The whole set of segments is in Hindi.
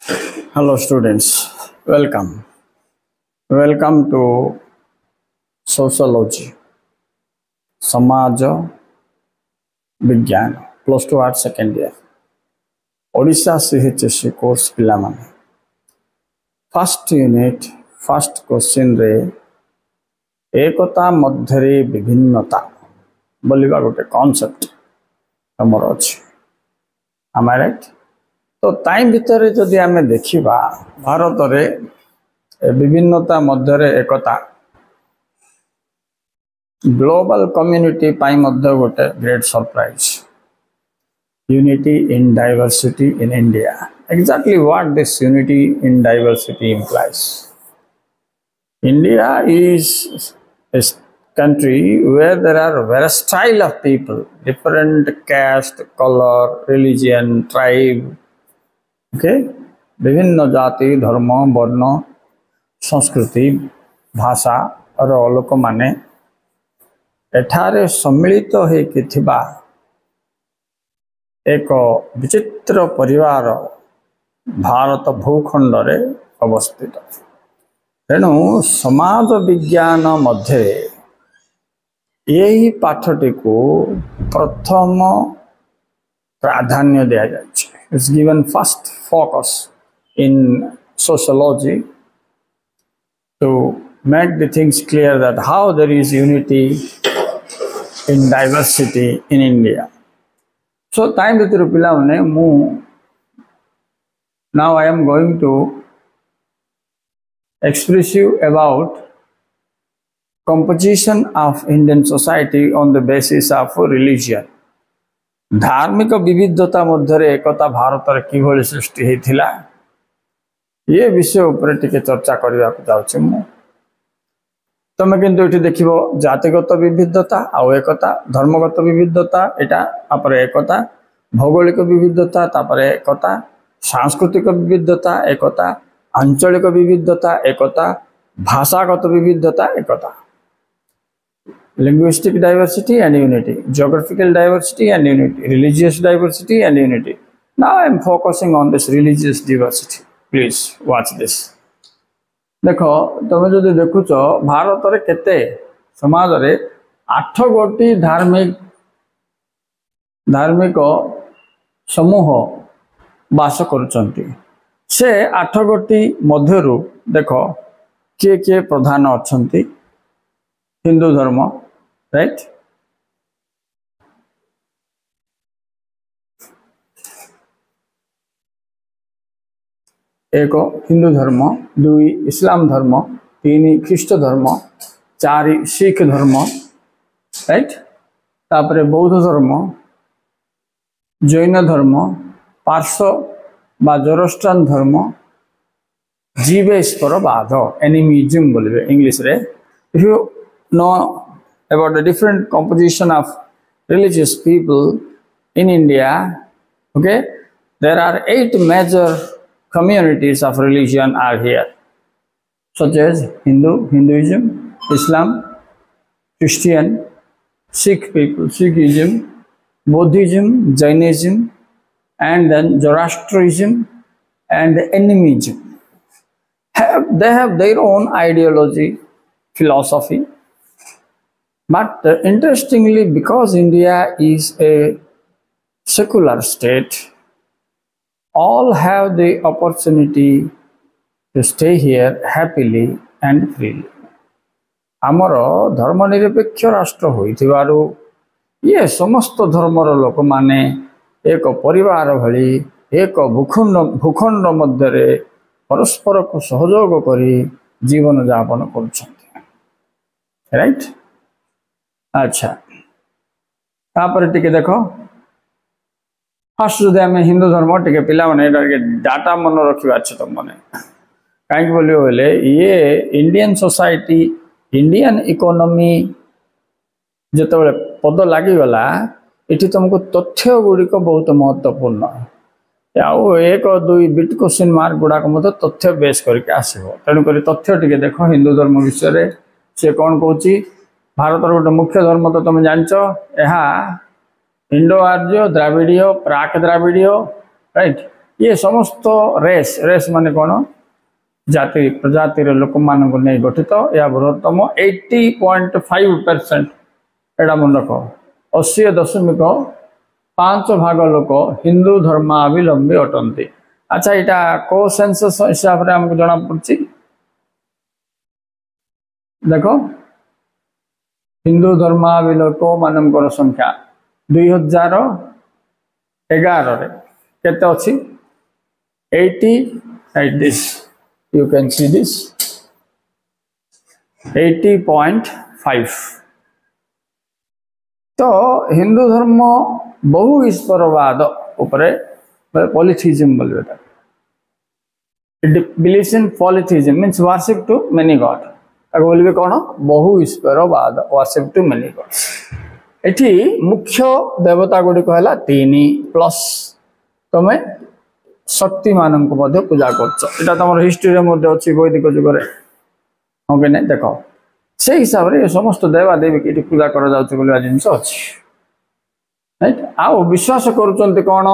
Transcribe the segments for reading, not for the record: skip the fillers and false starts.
Hello, students. Welcome. Welcome to Sociology, Samaj Vigyan, plus 2 art second year. Odisha CHSC course pilamane. First unit, first question re ekata madhyare bibhinnata बोलिबा गोटे कॉन्सेप्ट हमर अछि. Am I right? तो टाइम भितर जदि आमे देखिबा भारत रे विभिन्नता मध्यरे एकता ग्लोबल कम्युनिटी पाई मध्य गोटे great surprise. Unity in diversity in India. Exactly what this unity in diversity implies. India is a country where there are various style of people, different caste, color, religion, tribe. Okay, विभिन्न जाति धर्म वर्ण संस्कृति भाषा और लोक माने एठारे सम्मिलित होइकि थिबा एक विचित्र परिवार भारत भूखंड रे अवस्थित. तेणु समाज विज्ञान मध्य यही पाठटी को प्रथम प्राधान्य दिया जाए. It's given first focus in sociology to make the things clear that how there is unity in diversity in India. So time with Rupila now I am going to express you about composition of Indian society on the basis of religion. धार्मिक विविधता मध्य एकता भारत रे किभली सृष्टि हेथिला ये विषय ऊपर टिके चर्चा करबा जाउछि मु. तमे किंतु एठी देखिबो जातिगत विविधता आ एकता, धर्मगत विविधता एटा तापर एकता, भौगोलिक विविधता तापर एकता, सांस्कृतिक विविधता एकता, आंचलिक विविधता एकता, भाषागत विविधता एकता. Linguistic diversity and unity, geographical diversity and unity, religious diversity and unity. Now I am focusing on this religious diversity. Please watch this. देखो तुम जो देखुच भारत रे केते समाज रे 8 गोटी धार्मिक समूह वास करुचंती. से 8 गोटी मध्यरु देखो किए प्रधान अछंती. हिंदू धर्म, राइट, एक हिंदू धर्म, 2 इस्लाम धर्म, 3 ख्रीष्ट धर्म, 4 सिख धर्म, राइट, तापरे बौद्ध धर्म, जैन धर्म, पार्श्व बा जोरोस्ट्रियन धर्म, जीवेश्वरवाद एनिमिज्म बोलिबे इंग्लिश रे. If you know about the different composition of religious people in India, okay, there are 8 major communities of religion are here, such as Hinduism, Islam, Christian, Sikh people, Sikhism, Buddhism, Jainism, and then Zoroastrianism and animism. They have their own ideology, philosophy. But interestingly, because India is a secular state, all have the opportunity to stay here happily and freely. आमर धर्मनिरपेक्ष राष्ट्र होइथिबारु ये समस्त धर्मर लोक माने एक परिवार भली एक भूखंड मध्य परस्पर को सहयोग करी जीवन यापन करुछन्ति. राइट. अच्छा, तापर टिके देखो फर्स्ट जो आम हिंदू धर्म टिके पिला माने डाटा मन रखिबा अछि तुम माने काई बोलियो बोले ये इंडियन सोसाइटी इंडियन इकोनॉमी जते पद लागि गला एठी तुमको तथ्य गुडी को बहुत महत्वपूर्ण आउ 1 2 बिट क्वेश्चन मार्क गुडा को मत तथ्य बेस करके आसीबो. तेनु करी तथ्य टिके देखो हिंदू धर्म विषय रे से कोन कहूची. भारत गोटे मुख्य धर्म तो तुम जानच इंडो आर्य द्राविड़ीय प्राक द्राविड़ीय, राइट, ये समस्त रेस रेस माने कौन जाति प्रजाति लोक मान नहीं गठित या बृहत्तम 80.5% एटा मन रख 80.5 लोक हिंदू धर्मावलंबी अटंती। अच्छा यहाँ को सेंसस हिसाब से आमको जना पड़ी देख हिंदू धर्मावलंबी मान संख्या 2011 केते अच्छी 80 like this you can see this 80.5। तो हिंदू धर्म बहु ईश्वरवाद उपरे पॉलिथिज्म बोलबे it believes in polytheism means worship to many god ताको बोलबे कोन बहु ईश्वरवाद वर्शिप टू मेनी गॉड्स। एठी मुख्य देवता गुडी कहला 3 प्लस तमे शक्ति मानन को मध्य पूजा करछ एटा तमर हिस्ट्री रे मध्य अछि वैदिक जुग रे ओके नै देखो से हिसाब रे समस्त देवा देवी की पूजा करा जाउछ बोलवा जिंस अछि राइट। आ विश्वास करूचंती कोन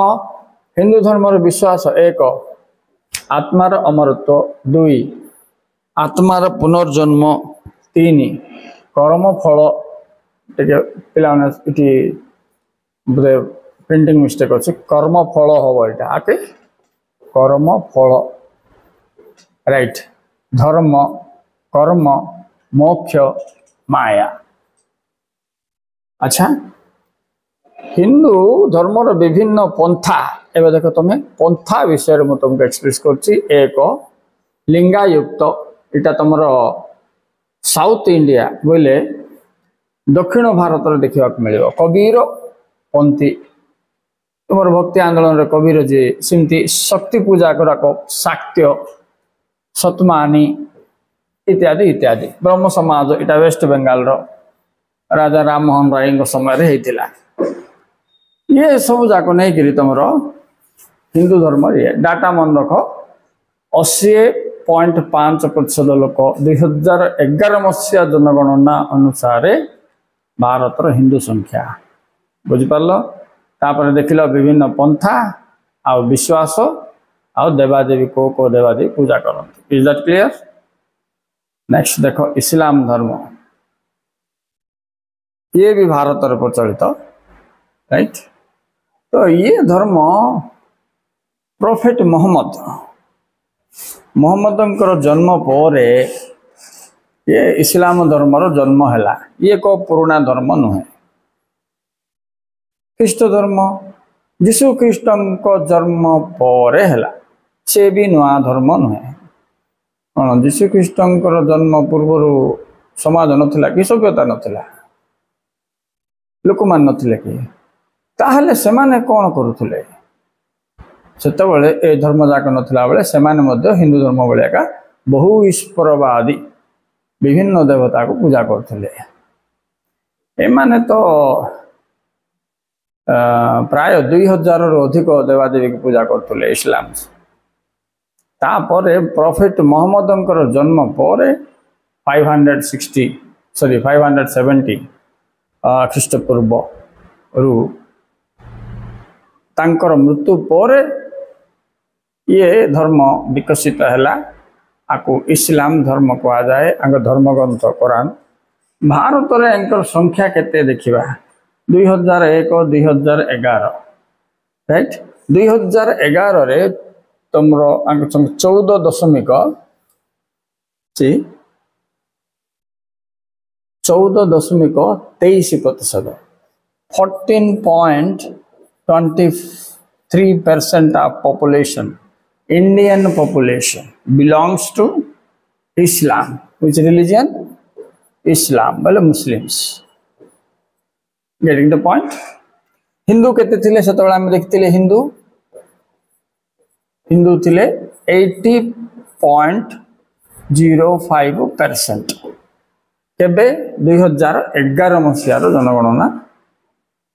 हिंदू धर्म रो विश्वास 1 आत्मार अमरत्व 2 आत्मार पुनर्जन्म 3 कर्म फल पिला इटी प्रिंटिंग मिस्टेक अछि कर्म फल हबो एटा आके कर्म फल राइट धर्म कर्म मोक्ष माया। अच्छा हिंदू धर्म विभिन्न पंथा एवं देख तुम्हें पंथा विषय में तुमको एक्सप्रेस करछि। 1 लिंगायुक्त इटा तुम साउथ इंडिया बोले दक्षिण भारत में देखा मिल कबीर पंथी तुम भक्ति आंदोलन रे कबीर जी सिमती शक्ति पूजा गुड़ाक शाक्य सतमानी इत्यादि इत्यादि ब्रह्म समाज इटा वेस्ट बेंगाल रो राजा राम मोहन राय समय रे हेतिला ये सब जाक नहीं करी तुम हिंदू धर्म ये डाटा मन रख 80.5% लोक 2011 मसीहा जनगणना अनुसार भारत हिंदू संख्या बुझिपार तापर देखिल विभिन्न पंथा आ विश्वास आ देवादेवी को देवादेवी पूजा करते। Is that clear? नेक्स्ट देखो इस्लाम धर्म ये भी भारत रे प्रचलित राइट। तो ये धर्म प्रोफेट मोहम्मद जन्म पर ये इस्लाम धर्म रो जन्म हैला। ये को पुराना धर्म नुहे। ख्रीष्ट धर्म जीशु ख्रीष्ट को जन्म पर हैला से भी नुआ धर्म नुहे। कौन जीशु ख्रीष्ट जन्म पूर्व समाज नथिला कि सभ्यता नथिला लोक मान नथिले कि ताहले सेमाने कौन करुथुले सेतबेले ए धर्म जाक नथिला बेले सेमाने मध्य हिंदू धर्म बेले का बहु ईश्वरवादी विभिन्न देवता को पूजा करथुले। ए माने तो प्राय 2000 रो अधिक देवादेवी की पूजा करथुले इस्लाम। तापरे प्रॉफिट मोहम्मद जन्म पर 570 ख्रीष्टपूर्व रु तांकर मृत्यु पर ये धर्म विकसित हैला आको इस्लाम धर्म कहा जाए। धर्मग्रंथ कुरान भारत रे एंकर संख्या केते देखिबा 2001 2011 राइट। 2011 रे तुमरो 14.23% 14.23% of population Indian population belongs to Islam. Which religion? Islam, well Muslims. Getting the point? Hindu केते थिले सेतबेला हम देखतिले हिंदू थिले 80.05% केबे 2011 मसीहा रो जनगणना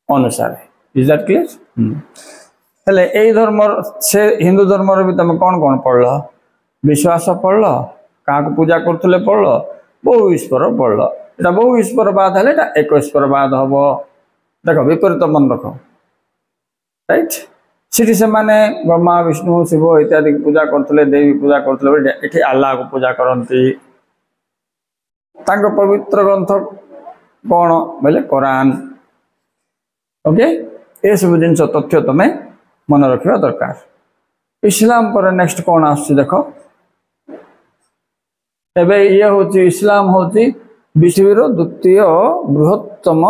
अनुसार। Is that clear? हेले ए धर्म से हिंदू धर्म रे भी तुम कौन पढ़ल विश्वास पढ़ल क्या पूजा करथुले पढ़ल बहु ईश्वर पढ़ल। एटा बहु ईश्वरवाद हेले एक ईश्वरवाद हम देख विपरीत मन रख राइट। ସେଠି ସେମାନେ ବ୍ରହ୍ମା ବିଷ୍ଣୁ ଶିବ ଇତ୍ୟାଦି ପୂଜା କରୁଥିଲେ, ଦେବୀ ପୂଜା କରୁଥିଲେ। ଏଠି ଆଲ୍ଲାହକୁ ପୂଜା କରନ୍ତି। ତାଙ୍କ ପବିତ୍ର ଗ୍ରନ୍ଥ କ'ଣ ବୋଇଲେ କୋରାନ। ଓକେ, ଏସବୁ ଜିନିଷ ତଥ୍ୟ ତମେ ମନେ ରଖିବା ଦରକାର। ଇସଲାମ ପରେ ନେକ୍ସଟ କ'ଣ ଆସୁଛି ଦେଖ। ଏବେ ଇଏ ହେଉଛି ଇସଲାମ ହେଉଛି ପୃଥିବୀର ଦ୍ୱିତୀୟ ବୃହତ୍ତମ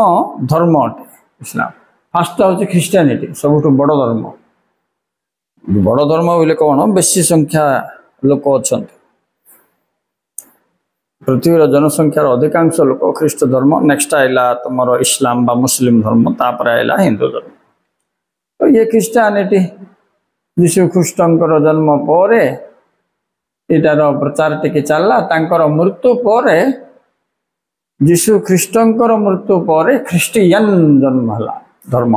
ଧର୍ମ ଅଟେ। ଇସଲାମ ଫାଷ୍ଟ ହେଉଛି ଖ୍ରୀଷ୍ଟିଆନିଟି, ସବୁଠୁ ବଡ଼ ଧର୍ମ। ବଡ଼ ଧର୍ମ ବୋଇଲେ କ'ଣ, ବେଶୀ ସଂଖ୍ୟା ଲୋକ ଅଛନ୍ତି। ପୃଥିବୀର ଜନସଂଖ୍ୟାର ଅଧିକାଂଶ ଲୋକ ଖ୍ରୀଷ୍ଟ ଧର୍ମ, ନେକ୍ସଟ ଆଇଲା ତୁମର ଇସଲାମ ବା ମୁସଲିମ ଧର୍ମ, ତାପରେ ଆଇଲା ହିନ୍ଦୁ ଧର୍ମ। ତ ଇଏ ଖ୍ରୀଷ୍ଟିଆନିଟି ଯୀଶୁ ଖ୍ରୀଷ୍ଟଙ୍କର ଜନ୍ମ ପରେ ଏଟାର ପ୍ରଚାର ଟିକେ ଚାଲିଲା। ତାଙ୍କର ମୃତ୍ୟୁ ପରେ, ଯୀଶୁ ଖ୍ରୀଷ୍ଟଙ୍କର ମୃତ୍ୟୁ ପରେ ଖ୍ରୀଷ୍ଟିୟାନ ଜନ୍ମ ହେଲା ଧର୍ମ,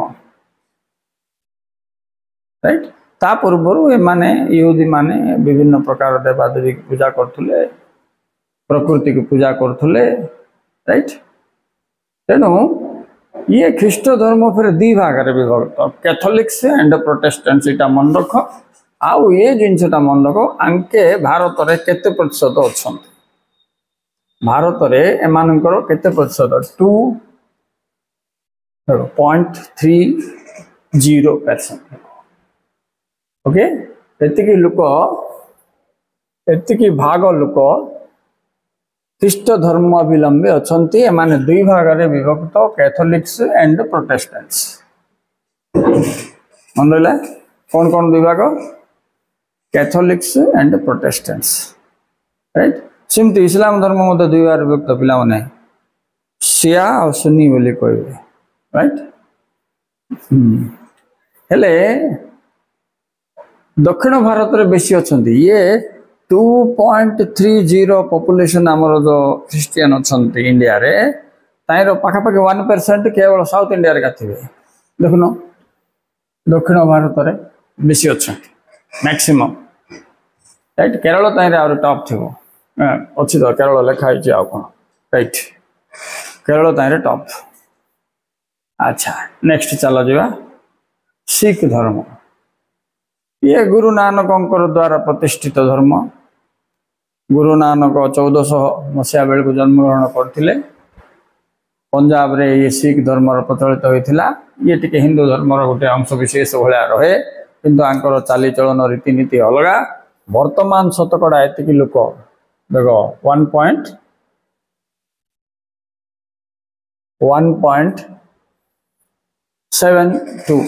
ରାଇଟ୍। ତା ପୂର୍ବରୁ ଏମାନେ ଇହୁଦୀ ମାନେ ବିଭିନ୍ନ ପ୍ରକାର ଦେବାଦେବୀକୁ ପୂଜା କରୁଥିଲେ, ପ୍ରକୃତିକୁ ପୂଜା କରୁଥିଲେ, ରାଇଟ୍। ତେଣୁ ଇଏ ଖ୍ରୀଷ୍ଟ ଧର୍ମ ଫେରେ ଦୁଇ ଭାଗରେ ବିଭକ୍ତ, କ୍ୟାଥୋଲିକ୍ସ ଆଣ୍ଡ ପ୍ରୋଟେଷ୍ଟାଣ୍ଟ। ଏଇଟା ମନେ ରଖ। ଆଉ ଏ ଜିନିଷଟା ମନେ ରଖ, ଆଙ୍କେ ଭାରତରେ କେତେ ପ୍ରତିଶତ ଅଛନ୍ତି। ଭାରତରେ ଏମାନଙ୍କର କେତେ ପ୍ରତିଶତ? 2.30%। ଓକେ, ଏତିକି ଲୋକ, ଏତିକି ଭାଗ ଲୋକ ଖ୍ରୀଷ୍ଟ ଧର୍ମାବଲମ୍ବୀ ଅଛନ୍ତି। ଏମାନେ ଦୁଇ ଭାଗରେ ବିଭକ୍ତ, କ୍ୟାଥୋଲିକ୍ସ ଆଣ୍ଡ ପ୍ରୋଟେଷ୍ଟାଣ୍ଟସ। ମନେ ରହିଲା କ'ଣ କ'ଣ ଦୁଇ ଭାଗ? କ୍ୟାଥୋଲିକ୍ସ ଆଣ୍ଡ ପ୍ରୋଟେଷ୍ଟାଣ୍ଟସ, ରାଇଟ୍। ସେମିତି ଇସଲାମ ଧର୍ମ ମଧ୍ୟ ଦୁଇ ଭାଗରେ ବିଭକ୍ତ, ପିଲାମାନେ ଶିଆ ଆଉ ସୁନ୍ନି ବୋଲି କହିବେ, ରାଇଟ୍। ହେଲେ ଦକ୍ଷିଣ ଭାରତରେ ବେଶୀ ଅଛନ୍ତି। ଇଏ 2.30 ପପୁଲେସନ ଆମର ଯେଉଁ ଖ୍ରୀଷ୍ଟିଆନ ଅଛନ୍ତି ଇଣ୍ଡିଆରେ, ତାର ପାଖାପାଖି 1% କେବଳ ସାଉଥ ଇଣ୍ଡିଆରେ ଏକା ଥିବେ। ଦେଖୁନ, ଦକ୍ଷିଣ ଭାରତରେ ବେଶୀ ଅଛନ୍ତି ମ୍ୟାକ୍ସିମମ୍, ରାଇଟ୍। କେରଳ ତାହିଁରେ ଆହୁରି ଟପ୍ ଥିବ, ଅଛି ତ, କେରଳ ଲେଖା ହେଇଛି ଆଉ କ'ଣ, ରାଇଟ୍। କେରଳ ତାହିଁରେ ଟପ୍। ଆଚ୍ଛା, ନେକ୍ସଟ ଚାଲ ଯିବା ଶିଖ ଧର୍ମ। ଇଏ ଗୁରୁ ନାନକଙ୍କର ଦ୍ୱାରା ପ୍ରତିଷ୍ଠିତ ଧର୍ମ। ଗୁରୁ ନାନକ 1400 ମସିହା ବେଳକୁ ଜନ୍ମଗ୍ରହଣ କରିଥିଲେ। ପଞ୍ଜାବରେ ଇଏ ଶିଖ ଧର୍ମର ପ୍ରଚଳିତ ହୋଇଥିଲା। ଇଏ ଟିକେ ହିନ୍ଦୁ ଧର୍ମର ଗୋଟେ ଅଂଶ ବିଶେଷ ଭଳିଆ ରହେ, କିନ୍ତୁ ଆଙ୍କର ଚାଲିଚଳନ ରୀତିନୀତି ଅଲଗା। ବର୍ତ୍ତମାନ ଶତକଡ଼ା ଏତିକି ଲୋକ, ଦେଖ 1.72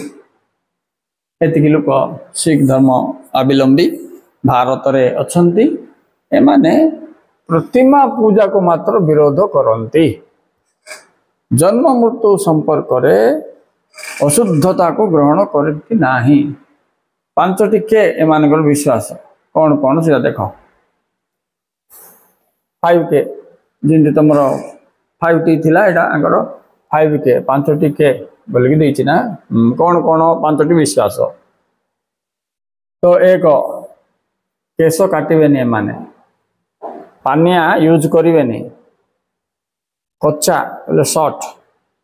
ଏତିକି ଲୋକ ଶିଖ ଧର୍ମ ଅବଲମ୍ବୀ ଭାରତରେ ଅଛନ୍ତି। ଏମାନେ ପ୍ରତିମା ପୂଜାକୁ ମାତ୍ର ବିରୋଧ କରନ୍ତି। ଜନ୍ମ ମୃତ୍ୟୁ ସମ୍ପର୍କରେ ଅଶୁଦ୍ଧତାକୁ ଗ୍ରହଣ କରନ୍ତି ନାହିଁ। 5ଟି କେ ଏମାନଙ୍କର ବିଶ୍ୱାସ। କ'ଣ କ'ଣ ସେଟା ଦେଖ। 5K, ଯେମିତି ତୁମର 5T ଥିଲା, ଏଇଟା ଆଙ୍କର 5K, 5ଟି କେ ବୋଲିକି ଦେଇଛି ନା। କ'ଣ କ'ଣ 5ଟି ବିଶ୍ୱାସ? ତ 1, କେଶ କାଟିବେନି ଏମାନେ, ପାନିଆ ୟୁଜ୍ କରିବେନି, କଚା ବୋଲେ ସର୍ଟ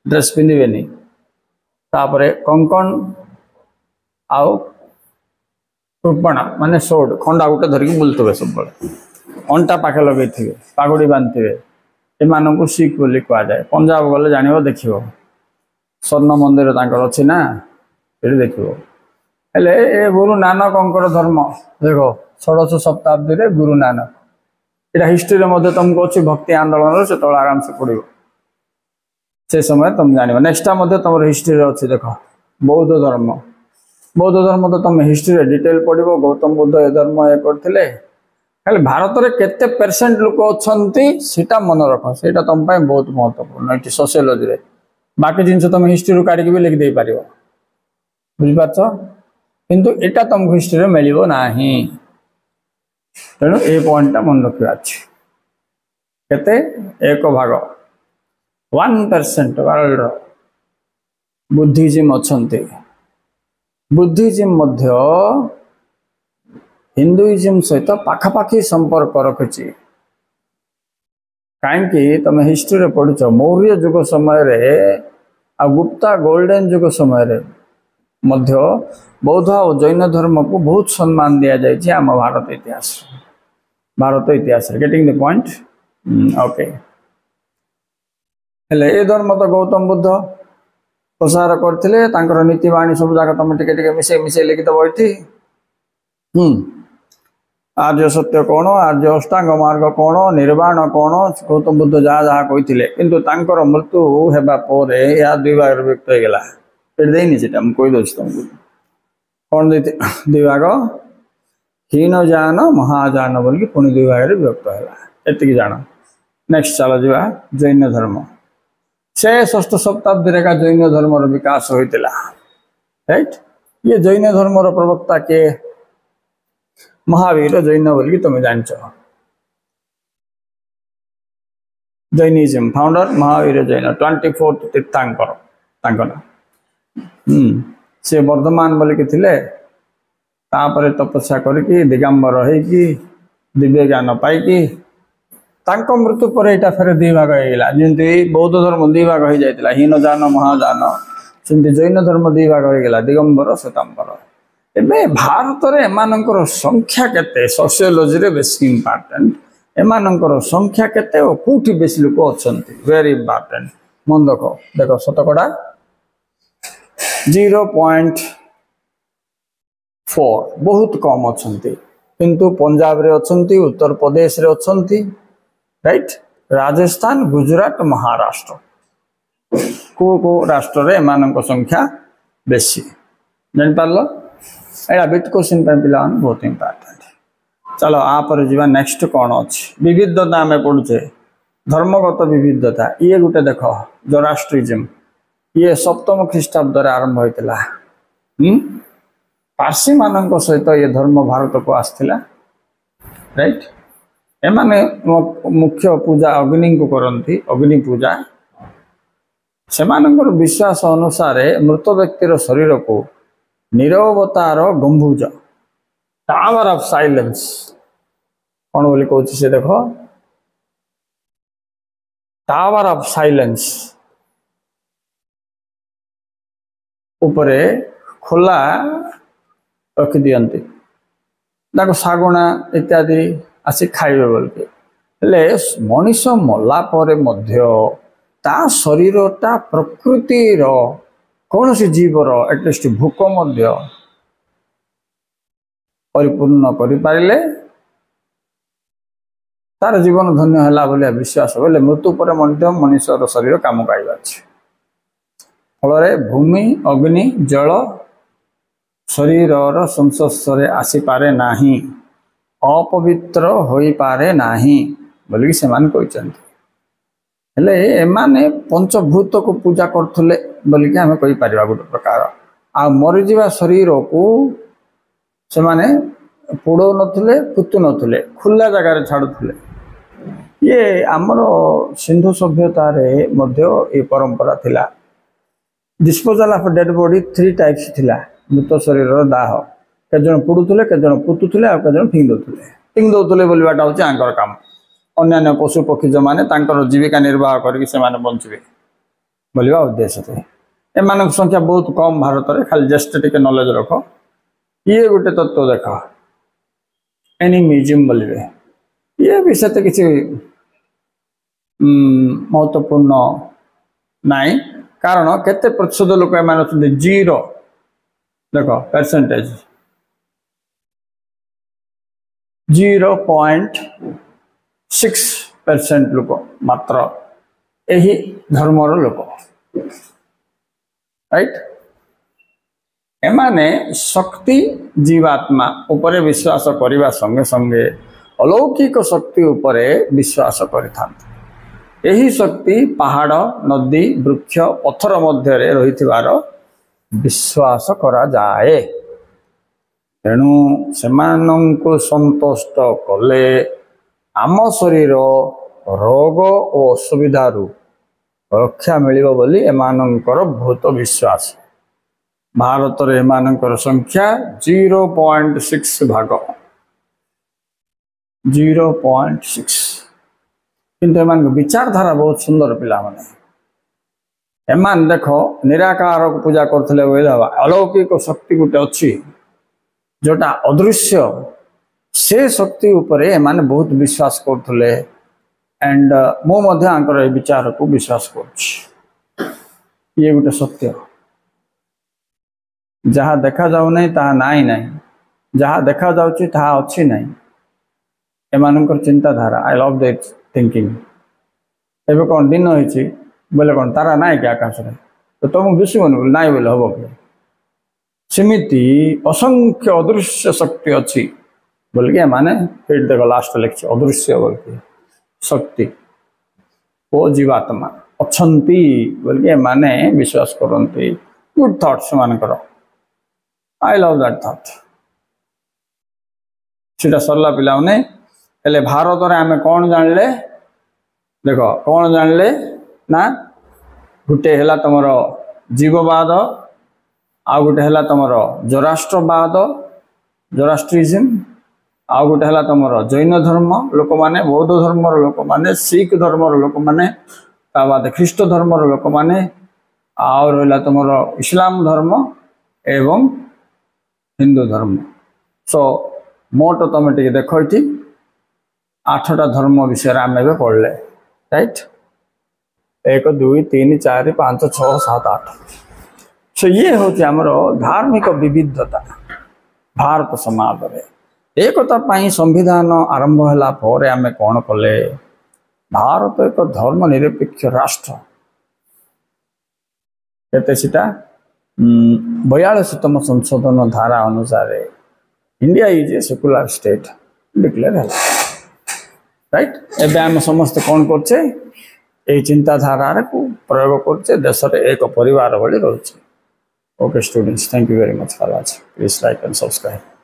ଡ୍ରେସ୍ ପିନ୍ଧିବେନି, ତାପରେ କଙ୍କଣ ଆଉ କୃପଣା ମାନେ ସୋଡ଼, ଖଣ୍ଡା ଗୋଟେ ଧରିକି ବୁଲୁଥିବେ ସବୁବେଳେ, ଅଣ୍ଟା ପାଖେ ଲଗେଇଥିବେ, ପାଗୁଡ଼ି ବାନ୍ଧିଥିବେ। ଏମାନଙ୍କୁ ଶିଖ ବୋଲି କୁହାଯାଏ। ପଞ୍ଜାବ ଗଲେ ଜାଣିବ, ଦେଖିବ ସ୍ୱର୍ଣ୍ଣ ମନ୍ଦିର ତାଙ୍କର ଅଛି ନା, ସେଠି ଦେଖିବ। ହେଲେ ଏ ଗୁରୁ ନାନକଙ୍କର ଧର୍ମ ଦେଖ, 16ଶ ଶତାବ୍ଦୀରେ ଗୁରୁ ନାନକ, ଏଇଟା ହିଷ୍ଟ୍ରିରେ ମଧ୍ୟ ତୁମକୁ ଅଛି। ଭକ୍ତି ଆନ୍ଦୋଳନରେ ସେତେବେଳେ ଆରାମସେ ପଡ଼ିବ, ସେ ସମୟରେ ତୁମେ ଜାଣିବ। ନେକ୍ସଟଟା ମଧ୍ୟ ତୁମର ହିଷ୍ଟ୍ରିରେ ଅଛି। ଦେଖ, ବୌଦ୍ଧ ଧର୍ମ। ବୌଦ୍ଧ ଧର୍ମ ତ ତୁମେ ହିଷ୍ଟ୍ରିରେ ଡିଟେଲ ପଢ଼ିବ। ଗୌତମ ବୁଦ୍ଧ ଏ ଧର୍ମ ଏ କରିଥିଲେ। ହେଲେ ଭାରତରେ କେତେ ପରସେଣ୍ଟ ଲୋକ ଅଛନ୍ତି ସେଇଟା ମନେ ରଖ, ସେଇଟା ତୁମ ପାଇଁ ବହୁତ ମହତ୍ୱପୂର୍ଣ୍ଣ ଏଠି ସୋସିଓଲୋଜିରେ। ବାକି ଜିନିଷ ତୁମେ ହିଷ୍ଟ୍ରିରୁ କାଢ଼ିକି ବି ଲେଖିଦେଇପାରିବ, ବୁଝିପାରୁଛ। କିନ୍ତୁ ଏଇଟା ତୁମକୁ ହିଷ୍ଟ୍ରିରେ ମିଳିବ ନାହିଁ। ତେଣୁ ଏ ପଏଣ୍ଟଟା ମନେ ରଖିବା ଅଛି। କେତେ? 1 ଭାଗ, 1% ୱାର୍ଲଡର ବୁଦ୍ଧିଜିମ୍ ଅଛନ୍ତି। ବୁଦ୍ଧିଜିମ୍ ମଧ୍ୟ ହିନ୍ଦୁଇଜିମ୍ ସହିତ ପାଖାପାଖି ସମ୍ପର୍କ ରଖିଛି। କାହିଁକି? ତୁମେ ହିଷ୍ଟ୍ରିରେ ପଢ଼ିଛ, ମୌର୍ଯ୍ୟ ଯୁଗ ସମୟରେ ଆଉ ଗୁପ୍ତା ଗୋଲ୍ଡେନ୍ ଯୁଗ ସମୟରେ मध्य बौद्ध और जैन धर्म को बहुत सम्मान दिया जाए आम भारत इतिहास गेटिंग द पॉइंट ओके हेले ए धर्म तो गौतम बुद्ध प्रसार करथिले तांकर नीति बाणी सब जाक तुम टिके टिके मिसे मिसे लिखि तो बैठी आर्य सत्य कौन आर्य अष्टांग मार्ग कौन निर्वाण कौन गौतम बुद्ध जहाँ जहाँ कही किंतु तांकर मृत्यु हेबा परे या दुई भाग व्यक्त हो गला देनी से कहीदे तुमको कौन दे दुई भाग हीन जान महाजान बोल पुणी दुई भाग व्यक्त है एति जान नेक्स्ट चल जा जैन धर्म से 6ठ शताब्दी का जैन धर्म विकास होता राइट ये जैन धर्म प्रवक्ता के महावीर जैन बोल तुम जान Jainism founder Mahavir Jain 24th तीर्थांकर से वर्धमान बोलिकी थे तापर तपस्या करके दिगंबर होगी दिव्य ज्ञान पाई मृत्यु पर यहाँ फेर दुई भाग होगा जमी बौद्ध धर्म दुई भाग हो जाता हीन जान महाजान सेमती जैन धर्म दुई भाग होगा दिगंबर श्वेतांबर एवं भारत में एम संख्या केते सोशियोलॉजी रे बेस इम्पोर्टेंट एम संख्या केते कौटी बेस लोक अच्छा वेरी इम्पोर्टेंट मन देख शतकड़ा 0.4 बहुत कम अच्छा किंतु पंजाब रे अच्छा उत्तर प्रदेश रे अच्छा राइट राजस्थान गुजरात महाराष्ट्र को राष्ट्र रे एम संख्या बेसी जान पार एटा बिट क्वेश्चन पिला बहुत इम्पोर्टेंट चलो आपर जी नेक्स्ट कौन अच्छी विविधता आम पढ़ुचे धर्मगत विविधता ये गोटे देख जोराष्ट्रिज्म ये 7th ख्रीष्टाब्द आरंभ होता पारसी मान सहित ये धर्म भारत को आसला राइट एमाने मुख्य पूजा अग्नि को करती अग्नि पूजा से विश्वास अनुसार मृत व्यक्तिर शरीर को निरवतार गंभुज टावर ऑफ साइलेंस कौन बोली कहूँ से देख टावर ऑफ साइलेंस उपरे खोला रखी दियंती सागुणा इत्यादि आसी खाइबे बोलके हेले मनीष मला परे मध्य ता शरीरटा प्रकृतिर कौन सी जीवर एटलिस्ट भूक मध्य परिपूर्ण करिपारिले तार जीवन धन्य हैला बोलिया विश्वास बोले मृत्यु पर मध्य मनुष्यर शरीर काम पाइबा अछि फल भूमि अग्नि जल शरीर संस्पर्श आसी पारे नाही अपवित्र होई पारे नाही बोलिकी से एमाने पंचभूत को पूजा करथुले बोलिकी आमे कहि परिबा गोटे प्रकार आ मरिजिबा शरीर को से माने पोड़ो नथुले पुतु नथुले खुला जगह छाड़ुथुले ये आमर सिंधु सभ्यता रे मध्य ये परंपरा थिला disposal of dead body 3 types थिला मृत शरीर दाह केजन पुड़ुले केजन पुतुले आ केजन फिंग दौले बोलवाटा हूँ आंकर काम अन्य पशु पक्षी जो मैंने जीविका निर्वाह करके बंचे बोलवा उद्देश्य थे एम संख्या बहुत कम भारत में खाली जस्ट टे नॉलेज रख ये गोटे तत्व देख एनिमिज्म बोलिए ये विषय किसी महत्वपूर्ण नाई कारण केते प्रतिशत लोक एम जीरो देख परसेंटेज 0.6% लोक मात्र यही धर्मर लोक राइट एमाने शक्ति जीवात्मा उपरे विश्वास करने संगे संगे अलौकिक शक्ति उपरे विश्वास करिथांते यही शक्ति पहाड़ नदी वृक्ष पत्थर मध्य रही विश्वास करा जाए तेणु सेमानंको संतुष्ट कले आम शरीर रोग और असुविधा रक्षा मिलिबो बोली एमानंकर बहुत विश्वास भारत रे एमानंकर संख्या 0.6 भाग 0.6 किंतु एमान विचारधारा बहुत सुंदर पिला माने एमान देख निराकार को पूजा करते अलौकिक शक्ति गोटे अच्छी जोटा अदृश्य से शक्ति उपरे एमाने बहुत विश्वास करते एंड मो विचार को विश्वास कर ये गोटे सत्य जहाँ देखा जाऊ नहीं ताहा नाई नहीं जहाँ देखा जाउची ताहा अच्छी नहीं एमानकर चिंताधारा आई लव दैट थिंकिंग एबे कौन दिन होइची बोले कौन तारा नाई क्या आकाश रे तो तुमको दुश्मन बोले नाई बोले हम कि सेमिति असंख्य अदृश्य शक्ति अच्छी बोल के माने फिर देखो लास्ट लेक्चर अदृश्य बोल के शक्ति वो जीवात्मा अच्छंती बोल के माने विश्वास करते गुड थॉट्स मान करो आई लव दैट थॉट सीटा सरला पिलाने हेले भारत रे आमे कौन जानले देखो कौन जानले ना गोटे है तुम जीववाद आ गोटे है तुम जोराष्ट्रवाद जोराष्ट्रिज्म आ गोटे है तुम जैन धर्म लोक माने बौद्ध धर्म लोक माने सिख धर्म लोक माने बाद ख्रीष्ट धर्म लोक माने और है तुम इस्लाम धर्म एवं हिंदू धर्म सो मोट तुम टे देख 8टा धर्म विषय आम पढ़ले राइट 1 2 3 4 5 6 7 8 सो ये हूँ आमर धार्मिक विविधता भारत समाज रे एकता संविधान आरंभ होला पर आमे कौन कले भारत एक धर्मनिरपेक्ष राष्ट्र केते सीटा 42तम संशोधन धारा अनुसार India is a secular state declare है राइट एबे आम समस्त कौन करछे ए चिंताधारा को प्रयोग करछे देश रे एक परिवार भली रहछे okay students thank you very much for watching please like and subscribe